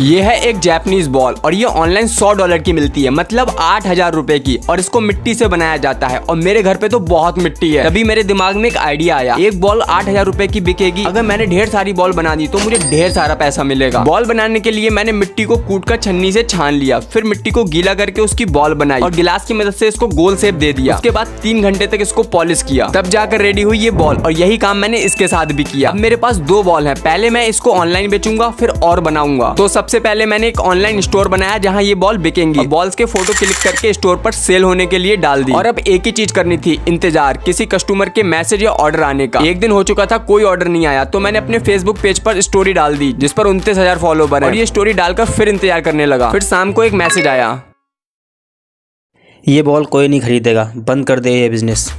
ये है एक जापानीज बॉल और ये ऑनलाइन $100 की मिलती है, मतलब 8,000 रुपए की। और इसको मिट्टी से बनाया जाता है और मेरे घर पे तो बहुत मिट्टी है। तभी मेरे दिमाग में एक आइडिया आया, एक बॉल 8,000 रुपए की बिकेगी, अगर मैंने ढेर सारी बॉल बना दी तो मुझे ढेर सारा पैसा मिलेगा। बॉल बनाने के लिए मैंने मिट्टी को कूट कर छन्नी से छान लिया, फिर मिट्टी को गीला करके उसकी बॉल बनाई और गिलास की मदद से इसको गोल शेप दे दिया। उसके बाद 3 घंटे तक इसको पॉलिश किया, तब जाकर रेडी हुई ये बॉल। और यही काम मैंने इसके साथ भी किया। अब मेरे पास 2 बॉल है, पहले मैं इसको ऑनलाइन बेचूंगा फिर और बनाऊंगा। तो सबसे पहले मैंने एक ऑनलाइन स्टोर बनाया जहां ये बॉल बिकेंगी। बॉल्स के फोटो क्लिक करके स्टोर पर सेल होने के लिए डाल दी। और अब एक ही चीज करनी थी, इंतजार किसी कस्टमर के मैसेज या ऑर्डर आने का। एक दिन हो चुका था, कोई ऑर्डर नहीं आया, तो मैंने अपने फेसबुक पेज पर स्टोरी डाल दी जिस पर 29,000 फॉलोवर है। और ये स्टोरी डालकर फिर इंतजार करने लगा। फिर शाम को एक मैसेज आया, ये बॉल कोई नहीं खरीदेगा, बंद कर दे ये बिजनेस।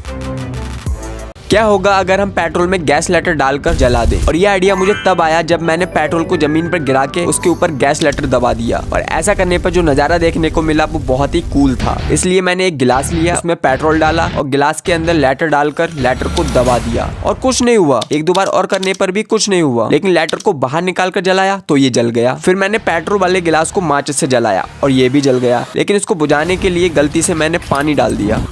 क्या होगा अगर हम पेट्रोल में गैस लाइटर डालकर जला दें? और ये आइडिया मुझे तब आया जब मैंने पेट्रोल को जमीन पर गिरा के उसके ऊपर गैस लाइटर दबा दिया। और ऐसा करने पर जो नजारा देखने को मिला वो बहुत ही कूल था। इसलिए मैंने एक गिलास लिया, उसमें पेट्रोल डाला और गिलास के अंदर लाइटर डालकर लाइटर को दबा दिया और कुछ नहीं हुआ। 1-2 बार और करने पर भी कुछ नहीं हुआ, लेकिन लाइटर को बाहर निकाल कर जलाया तो ये जल गया। फिर मैंने पेट्रोल वाले गिलास को माचिस से जलाया और ये भी जल गया, लेकिन इसको बुझाने के लिए गलती से मैंने पानी डाल दिया।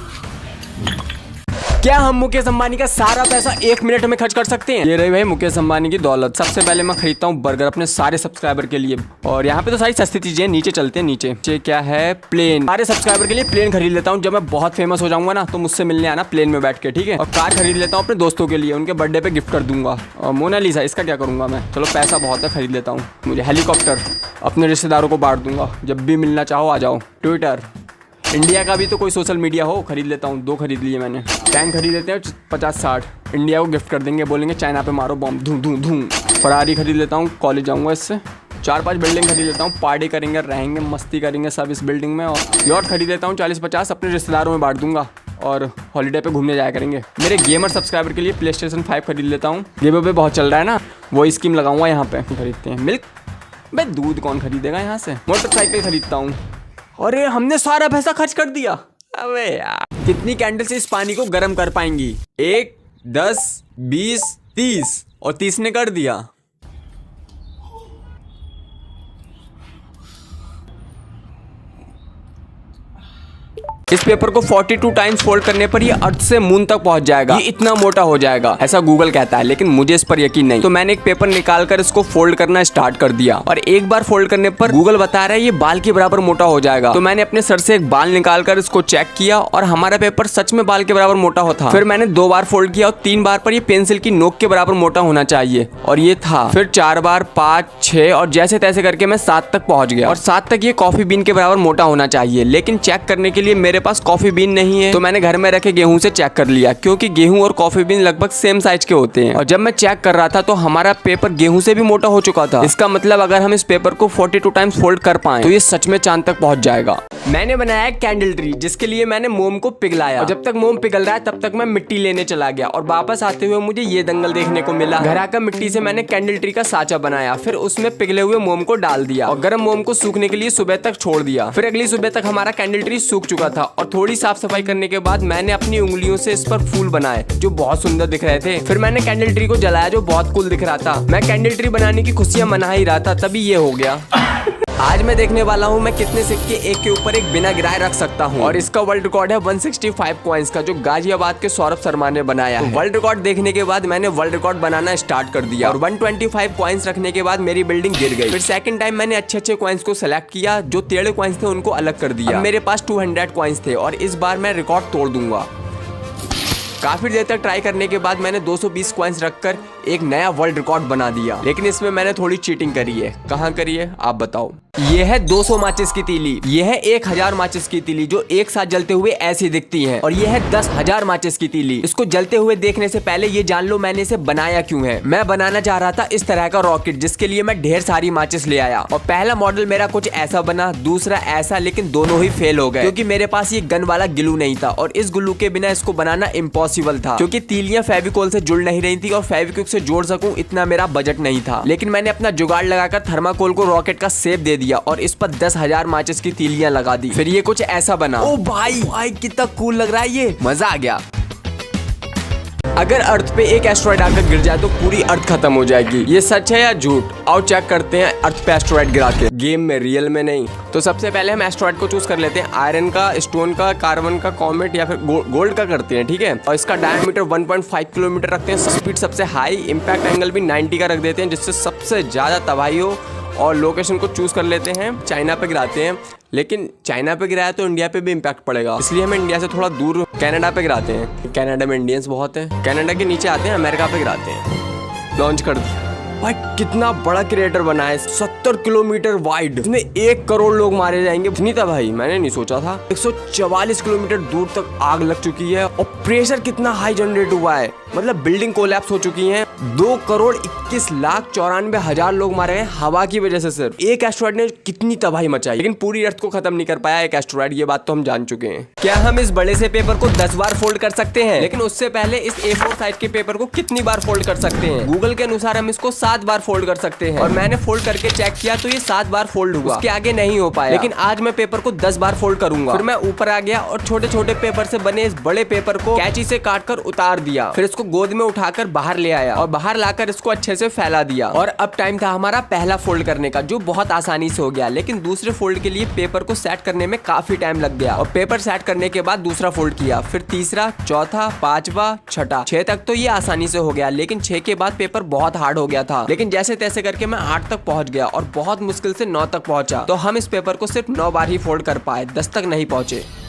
क्या हम मुकेश अंबानी का सारा पैसा 1 मिनट में खर्च कर सकते हैं? ये रही भाई मुकेश अंबानी की दौलत। सबसे पहले मैं खरीदता हूँ बर्गर अपने सारे सब्सक्राइबर के लिए। और यहाँ पे तो सारी सस्ती चीजें, नीचे चलते हैं। नीचे क्या है? प्लेन। सारे सब्सक्राइबर के लिए प्लेन खरीद लेता हूँ। जब मैं बहुत फेमस हो जाऊंगा ना तो मुझसे मिलने आना प्लेन में बैठ के, ठीक है? और कार खरीद लेता हूँ अपने दोस्तों के लिए, उनके बर्थडे पे गिफ्ट कर दूंगा। और मोनालिसा, इसका क्या करूंगा मैं? चलो पैसा बहुत है, खरीद लेता हूँ। मुझे हेलीकॉप्टर अपने रिश्तेदारों को बांट दूंगा, जब भी मिलना चाहो आ जाओ। ट्विटर, इंडिया का भी तो कोई सोशल मीडिया हो, खरीद लेता हूँ। 2 खरीद लिए मैंने। टैंक खरीद लेते हैं 50-60, इंडिया को गिफ्ट कर देंगे, बोलेंगे चाइना पे मारो बॉम्ब, धूम धूम धूम। फरारी खरीद लेता हूँ, कॉलेज जाऊँगा इससे। 4-5 बिल्डिंग खरीद लेता हूँ, पार्टी करेंगे, रहेंगे, मस्ती करेंगे सब इस बिल्डिंग में। और यॉट खरीद लेता हूँ 40-50, अपने रिश्तेदारों में बांट दूंगा और हॉलीडे पे घूमने जाया करेंगे। मेरे गेमर सब्सक्राइबर के लिए PlayStation 5 खरीद लेता हूँ, गिव अवे बहुत चल रहा है ना, वो स्कीम लगाऊंगा यहाँ पे। खरीदते हैं मिल्क, भाई दूध कौन खरीदेगा यहाँ से। मोटरसाइकिल खरीदता हूँ। अरे हमने सारा पैसा खर्च कर दिया। अबे यार, कितनी कैंडल से इस पानी को गर्म कर पाएंगी? 1, 10, 20, 30 और 30 ने कर दिया। इस पेपर को 42 टाइम्स फोल्ड करने पर ये अर्थ से मून तक पहुंच जाएगा। ये इतना मोटा हो जाएगा, ऐसा गूगल कहता है, लेकिन मुझे इस पर यकीन नहीं। तो मैंने एक पेपर निकालकर इसको फोल्ड करना स्टार्ट कर दिया और एक बार फोल्ड करने पर गूगल बता रहा है ये बाल के बराबर मोटा हो जाएगा। तो मैंने अपने सर से एक बाल निकालकर इसको चेक किया और हमारा पेपर सच में बाल के बराबर मोटा होता। फिर मैंने 2 बार फोल्ड किया और 3 बार पर ये पेंसिल की नोक के बराबर मोटा होना चाहिए, और ये था। फिर 4 बार, 5, 6 और जैसे तैसे करके मैं 7 तक पहुंच गया। और 7 तक ये कॉफी बीन के बराबर मोटा होना चाहिए, लेकिन चेक करने के लिए मेरे पास कॉफी बीन नहीं है। तो मैंने घर में रखे गेहूं से चेक कर लिया, क्योंकि गेहूं और कॉफी बीन लगभग सेम साइज के होते हैं। और जब मैं चेक कर रहा था तो हमारा पेपर गेहूं से भी मोटा हो चुका था। इसका मतलब अगर हम इस पेपर को 42 टाइम्स फोल्ड कर पाए तो ये सच में चांद तक पहुंच जाएगा। मैंने बनाया एक कैंडल ट्री, जिसके लिए मैंने मोम को पिघलाया। और जब तक मोम पिघल रहा है तब तक मैं मिट्टी लेने चला गया। और वापस आते हुए मुझे ये दंगल देखने को मिला। घर आकर मिट्टी से मैंने कैंडल ट्री का साँचा बनाया, फिर उसमें पिघले हुए मोम को डाल दिया और गर्म मोम को सूखने के लिए सुबह तक छोड़ दिया। फिर अगली सुबह तक हमारा कैंडल ट्री सूख चुका था। और थोड़ी साफ सफाई करने के बाद मैंने अपनी उंगलियों से इस पर फूल बनाए जो बहुत सुंदर दिख रहे थे। फिर मैंने कैंडल ट्री को जलाया जो बहुत कूल दिख रहा था। मैं कैंडल ट्री बनाने की खुशियां मना ही रहा था, तभी ये हो गया। आज मैं देखने वाला हूँ मैं कितने सिक्के एक के ऊपर एक बिना गिराए रख सकता हूँ। और इसका वर्ल्ड रिकॉर्ड है 165 कॉइंस का, जो गाजियाबाद के सौरभ शर्मा ने बनाया है। वर्ल्ड रिकॉर्ड देखने के बाद मैंने वर्ल्ड रिकॉर्ड बनाना स्टार्ट कर दिया। और 125 कॉइंस रखने के बाद मेरी बिल्डिंग गिर गई। फिर सेकंड टाइम मैंने अच्छे कॉइंस को सेलेक्ट किया, जो टेढ़े कॉइंस थे उनको अलग कर दिया। अब मेरे पास 200 कॉइंस थे और इस बार मैं रिकॉर्ड तोड़ दूंगा। काफी देर तक ट्राई करने के बाद मैंने 220 कॉइंस रखकर एक नया वर्ल्ड रिकॉर्ड बना दिया। लेकिन इसमें मैंने थोड़ी चीटिंग करी है। कहाँ करी है आप बताओ? ये है 200 माचिस की तीली, ये है 1000 माचिस की तीली जो एक साथ जलते हुए ऐसी दिखती हैं। और ये है 10,000 माचिस की तीली। इसको जलते हुए देखने से पहले ये जान लो मैंने इसे बनाया क्यों है। मैं बनाना चाह रहा था इस तरह का रॉकेट, जिसके लिए मैं ढेर सारी माचिस ले आया। और पहला मॉडल मेरा कुछ ऐसा बना, दूसरा ऐसा, लेकिन दोनों ही फेल हो गए क्योंकि मेरे पास ये गन वाला ग्लू नहीं था। और इस ग्लू के बिना इसको बनाना इम्पॉसिबल था, क्योंकि तीलियां फेविकोल से जुड़ नहीं रही थी और फेविक्विक से जोड़ सकूं इतना मेरा बजट नहीं था। लेकिन मैंने अपना जुगाड़ लगाकर थर्माकोल को रॉकेट का शेप दे दिया और इस पर 10,000 माचिस की तीलियां लगा दी। फिर ये कुछ ऐसा बना। ओ भाई कितना कूल लग रहा है, ये मजा आ गया। अगर अर्थ पे एक एस्ट्रॉइड आकर गिर जाए तो पूरी अर्थ खत्म हो जाएगी। ये सच है या झूठ? आओ चेक करते हैं अर्थ पे एस्ट्रॉइड गिरा के। गेम में, रियल में नहीं। तो सबसे पहले हम एस्ट्रॉइड को चूज कर लेते हैं। आयरन का, स्टोन का, कार्बन का, कॉमेट या फिर गोल्ड का करते हैं, ठीक है। और इसका डायमीटर 1.5 किलोमीटर रखते हैं। स्पीड सबसे हाई, इम्पैक्ट एंगल भी 90 का रख देते हैं जिससे सबसे ज्यादा तबाही हो। और लोकेशन को चूज कर लेते हैं, चाइना पे गिराते हैं। लेकिन चाइना पे गिराया तो इंडिया पे भी इम्पैक्ट पड़ेगा, इसलिए हम इंडिया से थोड़ा दूर कनाडा पे गिराते हैं। कनाडा में इंडियंस बहुत हैं। कनाडा के नीचे आते हैं, अमेरिका पे गिराते हैं। लॉन्च कर दिया। भाई कितना बड़ा क्रिएटर बना है, 70 किलोमीटर वाइड। इसमें 1 करोड़ लोग मारे जाएंगे। नहीं था भाई, मैंने नहीं सोचा था। 144 किलोमीटर दूर तक आग लग चुकी है और प्रेशर कितना हाई जनरेट हुआ है, मतलब बिल्डिंग कोलैप्स हो चुकी है। 2,21,94,000 लोग मारे हैं हवा की वजह से। सिर्फ एक एस्ट्रॉइड ने कितनी तबाही मचाई, लेकिन पूरी अर्थ को खत्म नहीं कर पाया एक एस्ट्रॉइड। ये बात तो हम जान चुके हैं। क्या हम इस बड़े से पेपर को 10 बार फोल्ड कर सकते हैं? लेकिन उससे पहले इस A4 साइज के पेपर को कितनी बार फोल्ड कर सकते हैं? गूगल के अनुसार हम इसको 7 बार फोल्ड कर सकते हैं और मैंने फोल्ड करके चेक किया तो ये 7 बार फोल्ड हुआ, उसके आगे नहीं हो पाया। लेकिन आज मैं पेपर को 10 बार फोल्ड करूंगा। फिर मैं ऊपर आ गया और छोटे छोटे पेपर से बने इस बड़े पेपर को कैंची से काटकर उतार दिया। फिर इसको गोद में उठाकर बाहर ले आया और बाहर लाकर इसको अच्छे से फैला दिया। और अब टाइम था हमारा पहला फोल्ड करने का, जो बहुत आसानी से हो गया। लेकिन दूसरे फोल्ड के लिए पेपर को सेट करने में काफी टाइम लग गया। और पेपर सेट करने के बाद दूसरा फोल्ड किया, फिर तीसरा, चौथा, 5वां, 6ठा। 6 तक तो ये आसानी से हो गया, लेकिन 6 के बाद पेपर बहुत हार्ड हो गया था। लेकिन जैसे तैसे करके मैं 8 तक पहुंच गया और बहुत मुश्किल से 9 तक पहुंचा। तो हम इस पेपर को सिर्फ 9 बार ही फोल्ड कर पाए, 10 तक नहीं पहुंचे।